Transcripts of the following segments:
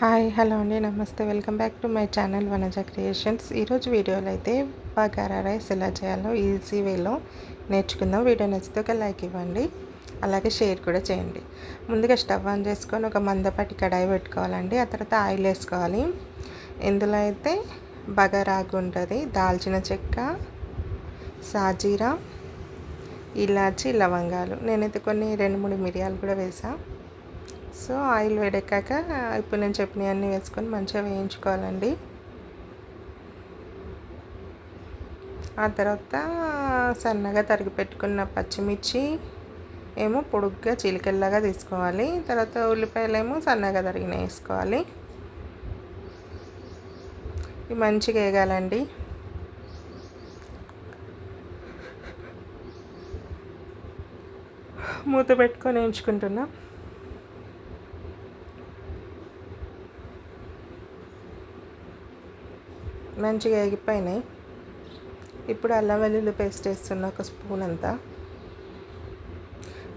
Hi hello అండి, నమస్తే. Welcome back to my channel Vanaja creations. ఈరోజు వీడియోలో అయితే బగారా రైస్ ఎలా చేయాలో ఈజీ వేలో నేర్చుకుందాం. వీడియో నచ్చితే ఒక లైక్ ఇవ్వండి, అలాగే షేర్ కూడా చేయండి. ముందుగా స్టవ్ ఆన్ చేసుకొని ఒక మందపాటి కడాయి పెట్టుకోవాలండి. ఆ తర్వాత ఆయిల్ వేసుకోవాలి. ఇందులో అయితే బగారా ఆకు ఉంటుంది, దాల్చిన చెక్క, సాజీరా, ఇలాచి, లవంగాలు. నేనైతే కొన్ని 2-3 మిరియాలు కూడా వేసాను. సో ఆయిల్ వేడెక్కాక ఇప్పుడు నేను చెప్పినవన్నీ వేసుకొని మంచిగా వేయించుకోవాలండి. ఆ తర్వాత సన్నగా తరిగి పెట్టుకున్న పచ్చిమిర్చి ఏమో పొడుగ్గా చిలికల్లాగా తీసుకోవాలి. తర్వాత ఉల్లిపాయలు ఏమో సన్నగా తరిగిన వేసుకోవాలి. ఇవి మంచిగా వేగాలండి. మూత పెట్టుకొని వేయించుకుంటున్నా. మంచిగా ఎగిపోయినాయి. ఇప్పుడు అల్లం వెల్లుల్లి పేస్ట్ వేస్తున్న ఒక స్పూన్ అంతా.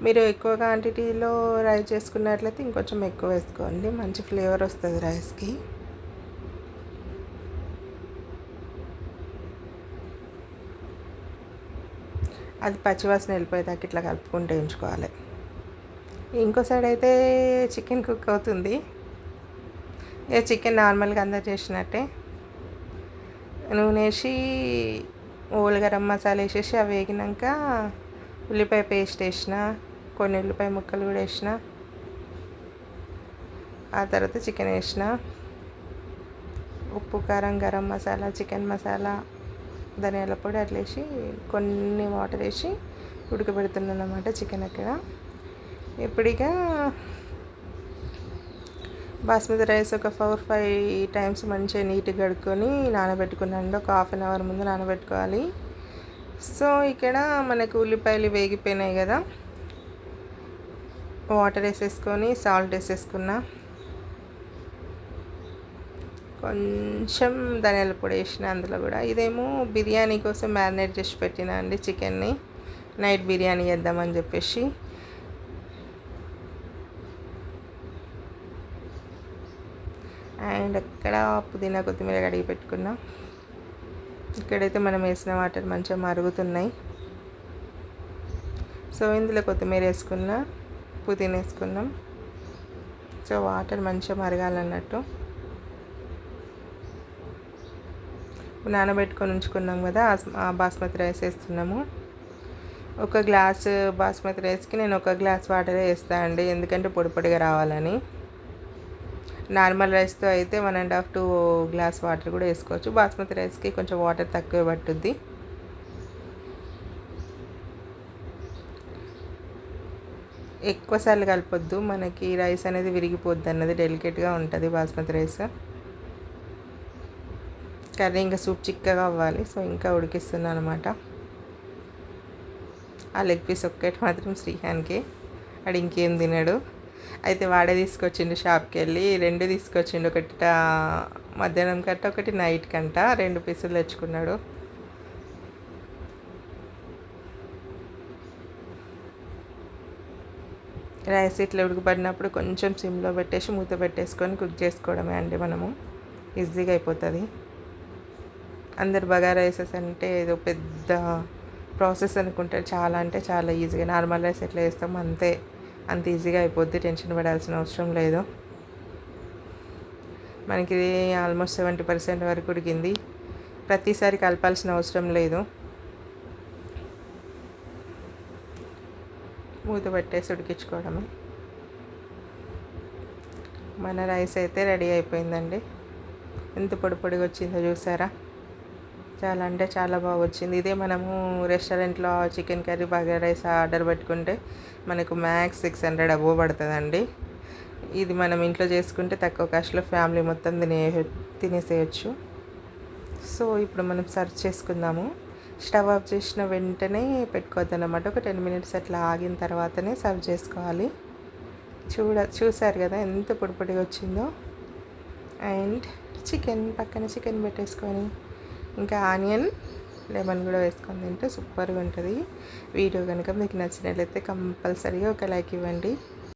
మీరు ఎక్కువ క్వాంటిటీలో రైస్ చేసుకున్నట్లయితే ఇంకొంచెం ఎక్కువ వేసుకోండి, మంచి ఫ్లేవర్ వస్తుంది రైస్కి. అది పచ్చివాసన వెళ్ళిపోయేదాకా ఇట్లా కలుపుకుంటూ వేయించుకోవాలి. ఇంకో సైడ్ అయితే చికెన్ కుక్ అవుతుంది. చికెన్ నార్మల్గా అందరు చేసినట్టే నూనె వేసి ఓల్ గరం మసాలా వేసేసి అవి వేగినాక ఉల్లిపాయ పేస్ట్ వేసిన, కొన్ని ఉల్లిపాయ ముక్కలు కూడా వేసిన. ఆ తర్వాత చికెన్ వేసిన, ఉప్పు, కారం, గరం మసాలా, చికెన్ మసాలా, ధనియాల పొడి అట్లా వేసి కొన్ని వాటర్ వేసి ఉడకబెడుతున్నాను అన్నమాట చికెన్ అక్కడ. ఇప్పుడిగా బాస్మతి రైస్ ఒక 4-5 టైమ్స్ మంచిగా నీట్గా కడుక్కొని నానబెట్టుకున్నాను. ఒక 1/2 అవర్ ముందు నానబెట్టుకోవాలి. సో ఇక్కడ మనకు ఉల్లిపాయలు వేగిపోయినాయి కదా, వాటర్ వేసేసుకొని సాల్ట్ వేసేసుకున్నా, కొంచెం ధనియాల పొడి వేసిన అందులో కూడా. ఇదేమో బిర్యానీ కోసం మ్యారినేట్ చేసి పెట్టిన అండి చికెన్ని, నైట్ బిర్యానీ చేద్దామని చెప్పేసి. అండ్ అక్కడ పుదీనా, కొత్తిమీర కడిగి పెట్టుకున్నా. ఇక్కడైతే మనం వేసిన వాటర్ మంచిగా మరుగుతున్నాయి. సో ఇందులో కొత్తిమీర వేసుకున్నా, పుదీనా వేసుకున్నాం. సో వాటర్ మంచిగా మరగాలన్నట్టు. నానబెట్టుకొని ఉంచుకున్నాం కదా, ఆ బాస్మతి రైస్ వేస్తున్నాము. ఒక గ్లాస్ బాస్మతి రైస్కి నేను 1 గ్లాస్ వాటర్ వేస్తాను అండి, ఎందుకంటే పొడి పొడిగా రావాలని. నార్మల్ రైస్తో అయితే 1.5-2 గ్లాస్ వాటర్ కూడా వేసుకోవచ్చు. బాస్మతి రైస్కి కొంచెం వాటర్ తక్కువ పట్టుద్ది. ఎక్కువసార్లు కలపొద్దు, మనకి రైస్ అనేది విరిగిపోద్ది అన్నది, డెలికేట్గా ఉంటుంది బాస్మతి రైస్. కర్రీ ఇంకా సూప్ చిక్కగా అవ్వాలి. సో ఇంకా ఉడికిస్తున్నాను అనమాట. ఆ లెగ్ పీస్ ఒక్కటి మాత్రం శ్రీహాన్కి, వాడు ఇంకేం తినడు. అయితే వాడే తీసుకొచ్చిండు షాప్కి వెళ్ళి, 2 తీసుకొచ్చిండు. ఒకటి మధ్యాహ్నం కంట, ఒకటి నైట్ కంట. 2 పీసులు తెచ్చుకున్నాడు. రైస్ ఇట్లా ఉడకబడినప్పుడు కొంచెం సిమ్లో పెట్టేసి మూత పెట్టేసుకొని కుక్ చేసుకోవడమే అండి. మనము ఈజీగా అయిపోతుంది. అందరు బగారా రైసెస్ అంటే ఏదో పెద్ద ప్రాసెస్ అనుకుంటారు. చాలా అంటే చాలా ఈజీగా, నార్మల్ రైస్ ఎట్లా చేస్తామో అంత ఈజీగా అయిపోద్ది. టెన్షన్ పడాల్సిన అవసరం లేదు. మనకి ఇది ఆల్మోస్ట్ 70% వరకు ఉడికింది. ప్రతిసారి కలపాల్సిన అవసరం లేదు. మూత పెట్టేసి ఉడికించుకోవడమే. మన రైస్ అయితే రెడీ అయిపోయిందండి. ఎంత పొడి పొడిగా వచ్చిందో చూసారా, చాలా అంటే చాలా బాగా వచ్చింది. ఇదే మనము రెస్టారెంట్లో chicken curry, bagara rice order పెట్టుకుంటే మనకు మ్యాక్స్ 600 అబోవ్ పడుతుందండి. ఇది మనం ఇంట్లో చేసుకుంటే తక్కువ కాస్ట్లో ఫ్యామిలీ మొత్తం తినేసేయచ్చు. సో ఇప్పుడు మనం సర్వ్ చేసుకుందాము. స్టవ్ ఆఫ్ చేసిన వెంటనే పెట్టుకోవద్దన్నమాట. ఒక 10 మినిట్స్ అట్లా ఆగిన తర్వాతనే సర్వ్ చేసుకోవాలి. చూసారు కదా ఎంత పొడి పొడిగా వచ్చిందో. అండ్ పక్కన చికెన్ పెట్టేసుకొని ఇంకా ఆనియన్, లెమన్ కూడా వేసుకొని తింటే సూపర్గా ఉంటుంది. వీడియో కనుక మీకు నచ్చినట్లయితే కంపల్సరీగా ఒక లైక్ ఇవ్వండి.